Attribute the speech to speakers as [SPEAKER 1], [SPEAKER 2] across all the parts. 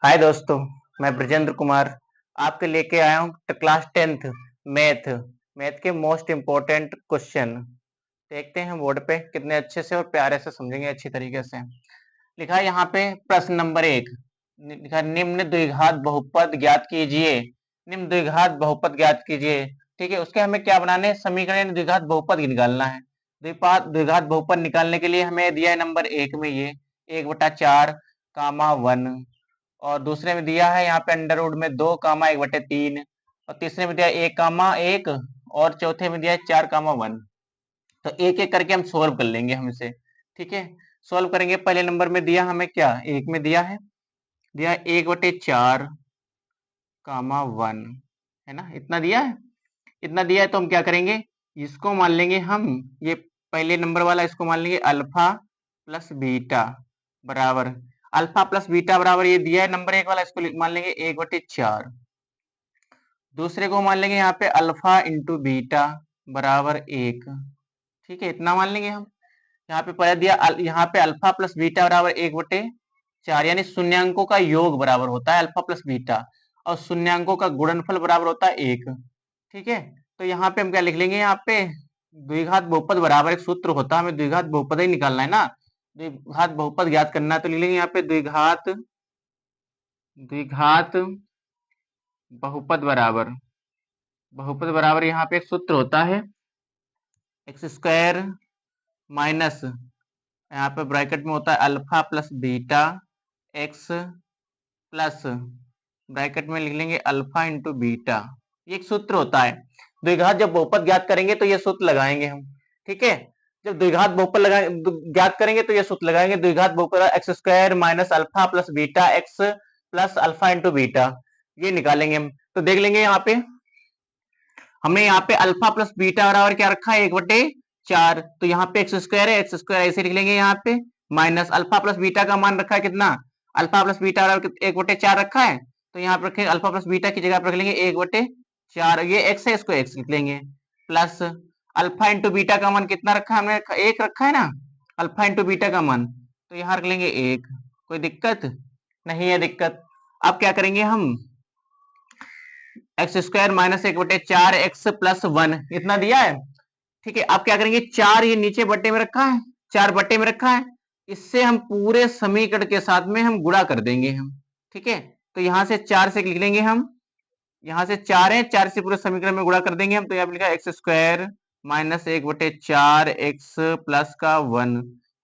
[SPEAKER 1] हाय दोस्तों, मैं ब्रजेंद्र कुमार आपके लेके आया हूँ क्लास 10th मैथ मैथ के मोस्ट इम्पोर्टेंट क्वेश्चन। देखते हैं बोर्ड पे कितने अच्छे से और प्यारे से समझेंगे अच्छी तरीके से। लिखा है यहाँ पे प्रश्न नंबर 1, लिखा है निम्न द्विघात बहुपद ज्ञात कीजिए। निम्न द्विघात बहुपद ज्ञात कीजिए, ठीक है। उसके हमें क्या बनाने हैं, समीकरण द्विघात बहुपद निकालना है। द्विघात बहुपद निकालने के लिए हमें दिया है नंबर 1 में ये 1/4 कामा 1, और दूसरे में दिया है यहाँ पे अंडर रूट में 2 कामा 1/3, और तीसरे में दिया 1 कामा 1, और चौथे में दिया है 4 कामा 1। तो एक एक करके हम सोल्व कर लेंगे हम इसे, ठीक है। सोल्व करेंगे। पहले नंबर में दिया हमें क्या, एक में दिया है 1/4 कामा 1, है ना, इतना दिया है। इतना दिया है तो हम क्या करेंगे, इसको मान लेंगे हम, ये पहले नंबर वाला इसको मान लेंगे अल्फा प्लस बीटा बराबर, अल्फा प्लस बीटा बराबर ये दिया है नंबर 1 वाला, इसको मान लेंगे 1/4। दूसरे को मान लेंगे यहाँ पे अल्फा इंटू बीटा बराबर 1, ठीक है, इतना मान लेंगे हम। यहाँ पे पहले दिया यहाँ पे अल्फा प्लस बीटा बराबर 1/4, यानी शून्यांकों का योग बराबर होता है अल्फा प्लस बीटा, और शून्यांकों का गुणनफल बराबर होता है 1, ठीक है। तो यहाँ पे हम क्या लिख लेंगे, यहाँ पे द्विघात बहुपद बराबर एक सूत्र होता है, हमें द्विघात बहुपद ही निकालना है ना, द्विघात बहुपद ज्ञात करना है। तो लिख लेंगे यहाँ पे द्विघात बहुपद बराबर यहाँ पे एक सूत्र होता है x² माइनस, यहाँ पे ब्रैकेट में होता है alpha plus beta x plus bracket में लिख लेंगे अल्फा इंटू बीटा, ये एक सूत्र होता है। द्विघात जब बहुपद ज्ञात करेंगे तो ये सूत्र लगाएंगे हम, ठीक है। जब द्विघात बहुपद ज्ञात करेंगे तो ये सूत्र लगाएंगे, द्विघात बहुपद x² minus alpha plus beta x plus alpha into beta, ये निकालेंगे हम। तो देख लेंगे यहाँ पे हमने यहाँ पे अल्फा प्लस बीटा बराबर क्या रखा है, 1/4, तो यहाँ पे x² है, x² ऐसे लिख लेंगे यहाँ पे, माइनस अल्फा प्लस बीटा का मान रखा है कितना, अल्फा प्लस बीटा बराबर 1/4 रखा है, तो यहाँ पे रखेंगे अल्फा प्लस बीटा की जगह पर रख लेंगे 1/4, ये x है, इसको x लिख लेंगे, प्लस अल्फा इंटू बीटा का मान कितना रखा है हमने, 1 रखा है ना, अल्फा इंटू बीटा का मान, तो यहाँ रख लेंगे 1। कोई दिक्कत नहीं है, दिक्कत। अब क्या करेंगे हम, x² माइनस 1/4 x प्लस 1 इतना दिया है, ठीक है। अब क्या करेंगे, 4 ये नीचे बट्टे में रखा है, 4 बट्टे में रखा है, इससे हम पूरे समीकरण के साथ में हम गुणा कर देंगे हम, ठीक है। तो यहाँ से 4 से लिख लेंगे हम, यहाँ से 4 है, 4 से पूरे समीकरण में गुणा कर देंगे हम। तो यहाँ पे लिखा x² माइनस 1/4 x प्लस का 1,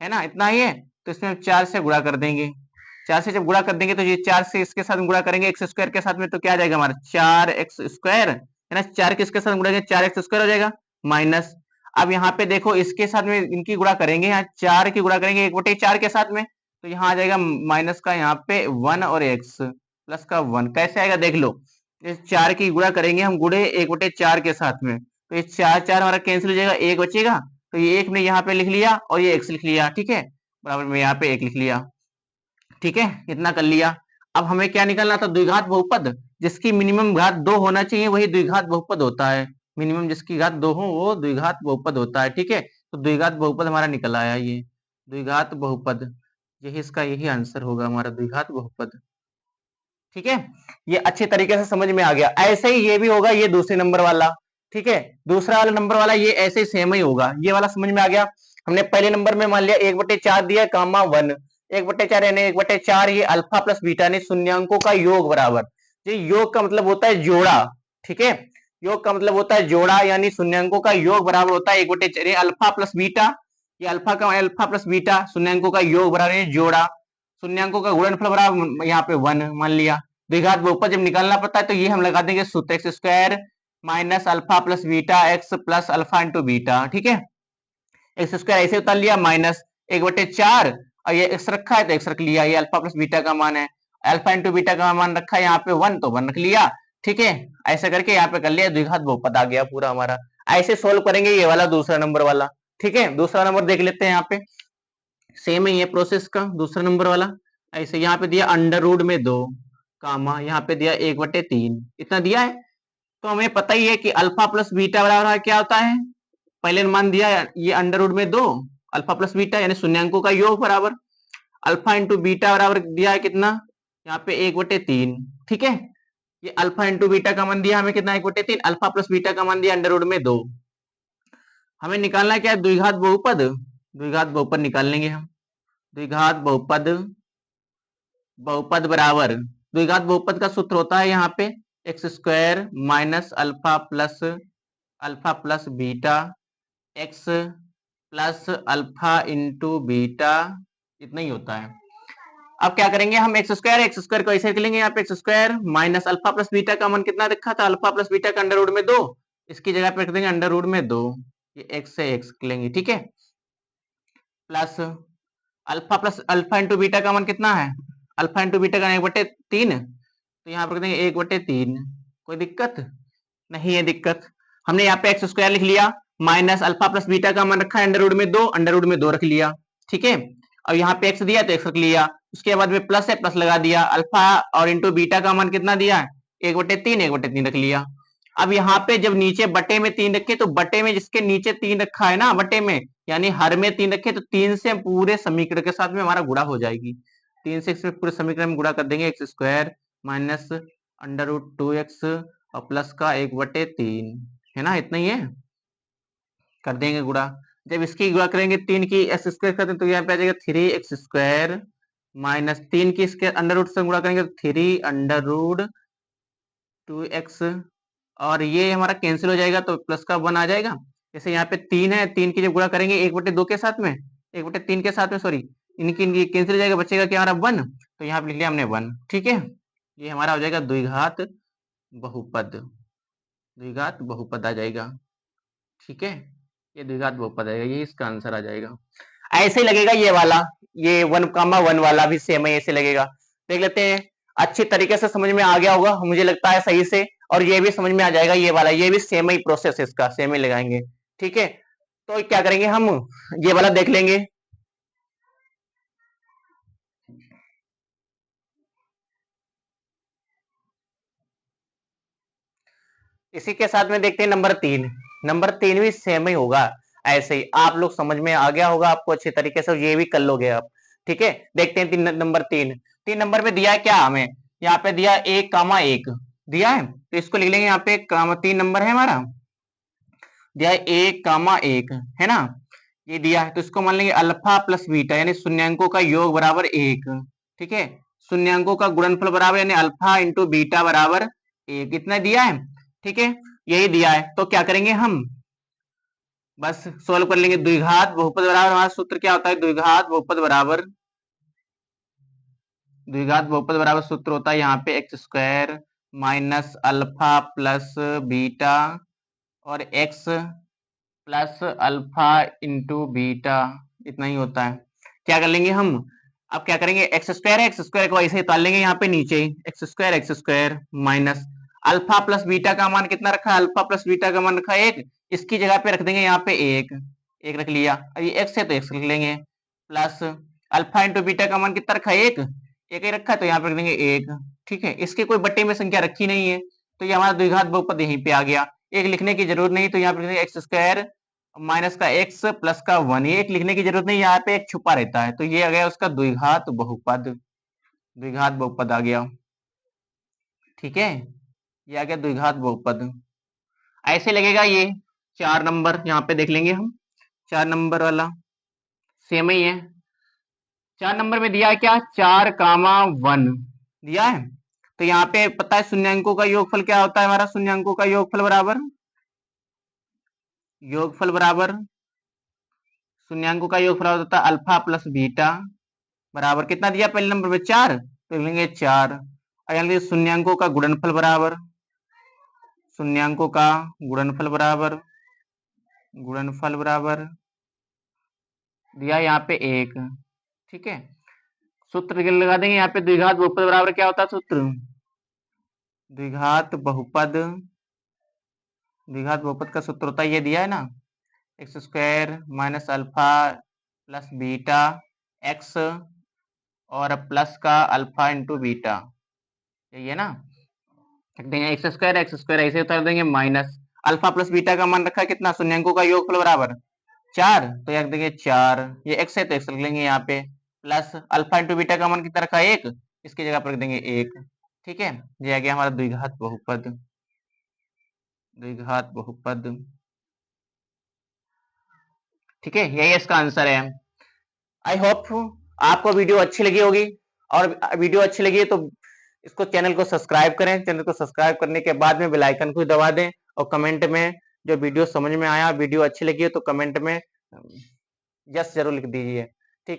[SPEAKER 1] है ना, इतना ही है। तो इसमें हम 4 से गुणा कर देंगे, 4 से जब गुणा कर देंगे तो ये 4 से इसके साथ गुणा करेंगे x² के साथ में, तो क्या आ जाएगा हमारा 4x², है ना, 4 किसके साथ गुणा करेंगे, 4x² हो जाएगा, माइनस। अब यहाँ पे देखो इसके साथ में इनकी गुणा करेंगे, यहाँ 4 की गुणा करेंगे 1/4 के साथ में, तो यहाँ आ जाएगा माइनस का यहाँ पे 1 और x प्लस का 1, कैसे आएगा देख लो, इस 4 की गुणा करेंगे हम गुणे 1/4 के साथ में, तो ये 4 हमारा कैंसिल हो जाएगा, 1 बचेगा, तो ये 1 ने यहाँ पे लिख लिया और ये x लिख लिया, ठीक है, बराबर में यहाँ पे 1 लिख लिया, ठीक है, इतना कर लिया। अब हमें क्या निकालना था, द्विघात बहुपद, जिसकी मिनिमम घात 2 होना चाहिए वही द्विघात बहुपद होता है, मिनिमम जिसकी घात 2 हो वो द्विघात बहुपद होता है, ठीक है। तो द्विघात बहुपद हमारा निकल आया, ये द्विघात बहुपद, यही इसका यही आंसर होगा हमारा, द्विघात बहुपद, ठीक है। ये अच्छे तरीके से समझ में आ गया। ऐसे ही ये भी होगा, ये दूसरे नंबर वाला, ठीक है, दूसरा वाला नंबर वाला ये ऐसे ही सेम ही होगा, ये वाला समझ में आ गया। हमने पहले नंबर में मान लिया 1/4 दिया कामा 1, 1/4 यानी 1/4 ये अल्फा प्लस बीटा ने शून्यांकों का योग बराबर, ये योग का मतलब होता है जोड़ा, ठीक है, योग का मतलब होता है जोड़ा, यानी शून्यांकों का योग बराबर होता है 1/4 अल्फा प्लस बीटा, ये अल्फा प्लस बीटा शून्यांकों का योग बराबर है जोड़ा, शून्यांकों का गुणनफल बराबर यहाँ पे 1 मान लिया। द्विघात बहुपद जब निकालना पड़ता है तो ये हम लगा देंगे सूत्र x² minus alpha plus beta x plus alpha into beta, ठीक है, x² ऐसे उतार लिया, माइनस 1/4 और ये x रखा है तो x रख लिया, ये अल्फा प्लस बीटा का मान है, अल्फा इंटू बीटा का मान रखा है यहाँ पे 1 तो 1 रख लिया, ठीक है। ऐसे करके यहाँ पे कर लिया, द्विघात बहुपद आ गया पूरा हमारा। ऐसे सोल्व करेंगे ये वाला दूसरा नंबर वाला, ठीक है। दूसरा नंबर देख लेते हैं, यहाँ पे सेम है ये प्रोसेस का दूसरा नंबर वाला। ऐसे यहाँ पे दिया अंडर रूट में 2 कामा, यहाँ पे दिया 1/3, इतना दिया है। तो हमें पता ही है कि अल्फा प्लस बीटा बराबर क्या होता है, पहले मान दिया ये अंडर रूट में 2 अल्फा प्लस बीटा यानी शून्यांकों का योग बराबर, अल्फा इंटू बीटा बराबर दिया है कितना, यहाँ पे 1/3, ठीक है। ये अल्फा इंटू बीटा का मान दिया हमें कितना, 1/3, अल्फा प्लस बीटा का मान दिया अंडर रूट में 2। हमें निकालना है क्या, द्विघात बहुपद, द्विघात बहुपद निकाल लेंगे हम। द्विघात बहुपद, बहुपद बराबर, द्विघात बहुपद का सूत्र होता है यहाँ पे x square minus alpha plus beta x plus alpha into beta, इतना ही होता है। अब क्या करेंगे हम, एक्स स्क्वायर को ऐसे लिख लेंगे, यहाँ पे x square minus alpha plus beta का मान कितना रखा था, अल्फा प्लस बीटा का अंडर रूट में 2, इसकी जगह पे रख देंगे अंडर रूट में 2, ये एक्स से एक्स लेंगे, ठीक है। प्लस अल्फा इंटू बीटा का मान कितना है, अल्फा इंटू बीटा का 1/3, तो यहाँ पर रख देंगे 1/3। कोई दिक्कत नहीं है, दिक्कत हमने यहाँ पे एक्स स्क्वायर लिख लिया, माइनस अल्फा प्लस बीटा का मान रखा है अंडर रूट में 2, अंडर रूट में 2 रख लिया, ठीक है। और यहाँ पे एक्स दिया तो एक्स रख लिया, उसके बाद में प्लस है, प्लस लगा दिया, अल्फा और इंटू बीटा का मान कितना दिया है, 1/3 रख लिया। अब यहाँ पे जब नीचे बटे में 3 रखे, तो बटे में जिसके नीचे 3 रखा है ना, बटे में यानी हर में 3 रखे, तो 3 से पूरे समीकरण के साथ में हमारा गुणा हो जाएगी। 3 से इसमें पूरे समीकरण में गुणा कर देंगे, x square minus under root 2x और प्लस का 1/3, है ना, इतना ही है, कर देंगे गुणा। जब इसकी गुणा करेंगे 3 की एक्स स्क्वायर करते हैं तो यहाँ पे आ जाएगा 3x स्क्वायर माइनस 3 की इसके अंडर रूट से गुणा करेंगे तो 3 अंडर रूट 2x, और ये हमारा कैंसिल हो जाएगा तो प्लस का 1 आ जाएगा। जैसे यहाँ पे 3 है, 3 की जब गुणा करेंगे 1/2 के साथ में, 1/3 के साथ में, सॉरी, इनकी कैंसिल हो जाएगा, बचेगा क्या हमारा 1, तो यहाँ पे लिख लिया हमने 1, ठीक है। ये हमारा हो जाएगा द्विघात बहुपद, द्विघात बहुपद आ जाएगा, ठीक है। ये द्विघात बहुपद आएगा, ये इसका आंसर आ जाएगा। ऐसे लगेगा ये वाला, ये 1,1 वाला भी सेम है, ऐसे लगेगा। देख लेते हैं, अच्छी तरीके से समझ में आ गया होगा मुझे लगता है सही से, और ये भी समझ में आ जाएगा ये वाला, ये भी सेम ही प्रोसेस है इसका, सेम ही लगाएंगे, ठीक है। तो क्या करेंगे हम, ये वाला देख लेंगे। इसी के साथ में देखते हैं नंबर 3, नंबर 3 भी सेम ही होगा, ऐसे ही आप लोग समझ में आ गया होगा आपको अच्छी तरीके से, ये भी कर लोगे आप, ठीक है। देखते हैं नंबर 3 नंबर पे दिया है क्या हमें, यहाँ पे दिया 1,1 दिया है, तो इसको लिख लेंगे, यहाँ पे 3 नंबर है हमारा, दिया है 1,1, है ना, ये दिया है, तो इसको मान लेंगे अल्फा प्लस बीटा यानी शून्यांकों का योग बराबर 1, ठीक है। शून्यांकों का गुणनफल बराबर यानी अल्फा इंटू बीटा बराबर 1, इतना दिया है, ठीक है, यही दिया है। तो क्या करेंगे हम, बस सोल्व कर लेंगे। द्विघात बहुपद बराबर, हमारा सूत्र क्या होता है, द्विघात बहुपद बराबर, द्विघात बहुपद बराबर सूत्र होता है यहाँ पे x square minus alpha plus beta और x plus alpha into beta, इतना ही होता है। क्या कर लेंगे हम, अब क्या करेंगे, एक्स स्क्वायर को ऐसे ही उतार लेंगे यहाँ पे नीचे ही, x square minus alpha plus beta का मान कितना रखा है, अल्फा प्लस बीटा का मान रखा है 1, इसकी जगह पे रख देंगे यहाँ पे 1, 1 रख लिया, अब ये एक्स है तो एक्स रख लेंगे, प्लस अल्फा इंटू बीटा का मान कितना रखा है 1, 1 ही रखा है तो यहाँ पे रख देंगे 1, ठीक है। इसके कोई बट्टे में संख्या रखी नहीं है, तो ये हमारा द्विघात बहुपद यहीं पे आ गया, एक लिखने की जरूरत नहीं, तो यहाँ पे एक्स स्क्वायर माइनस का एक्स प्लस का 1, ये एक लिखने की जरूरत नहीं, यहाँ पे एक छुपा रहता है, तो ये आ गया उसका द्विघात बहुपद, द्विघात बहुपद आ गया, ठीक है, ये आ गया द्विघात बहुपद। ऐसे लगेगा ये 4 नंबर, यहाँ पे देख लेंगे हम, 4 नंबर वाला सेम ही है। 4 नंबर में दिया है क्या, 4,1 दिया है, तो यहाँ पे पता है शून्यांकों का योगफल क्या होता है हमारा, शून्यांकों का योगफल बराबर शून्यांकों का योगफल होता है अल्फा प्लस बीटा बराबर कितना दिया पहले नंबर में 4, तो लिखेंगे 4, और यहाँ लिखिए शून्यांकों का गुणनफल बराबर, शून्यांकों का गुणनफल बराबर दिया यहाँ पे 1, ठीक है। सूत्र लगा देंगे यहाँ पे, द्विघात बहुपद बराबर क्या होता है सूत्र, द्विघात बहुपद, द्विघात बहुपद का सूत्र होता है ये दिया है ना, x square minus alpha plus beta x और प्लस का अल्फा इंटू बीटा, यही है ना, लिख देंगे एक्स स्क्वायर ऐसे उतार देंगे, माइनस अल्फा प्लस बीटा का मान रखा है कितना, शून्यांकों का योगफल बराबर 4, तो यहाँ देंगे 4, ये एक्स है तो एक्स लिख लेंगे यहाँ पे, प्लस अल्फा इंटू बीटा का मान कितना रखा है 1, इसकी जगह पर रख देंगे 1। ठीक है, ये आ गया हमारा द्विघात बहुपद, द्विघात बहुपद। ठीक है, यही इसका आंसर है। आई होप आपको वीडियो अच्छी लगी होगी, और वीडियो अच्छी लगी है तो इसको चैनल को सब्सक्राइब करें। चैनल को सब्सक्राइब करने के बाद में बेल आइकन को दबा दें, और कमेंट में जो वीडियो समझ में आया, वीडियो अच्छी लगी है तो कमेंट में यस जरूर लिख दीजिए। ठीक है।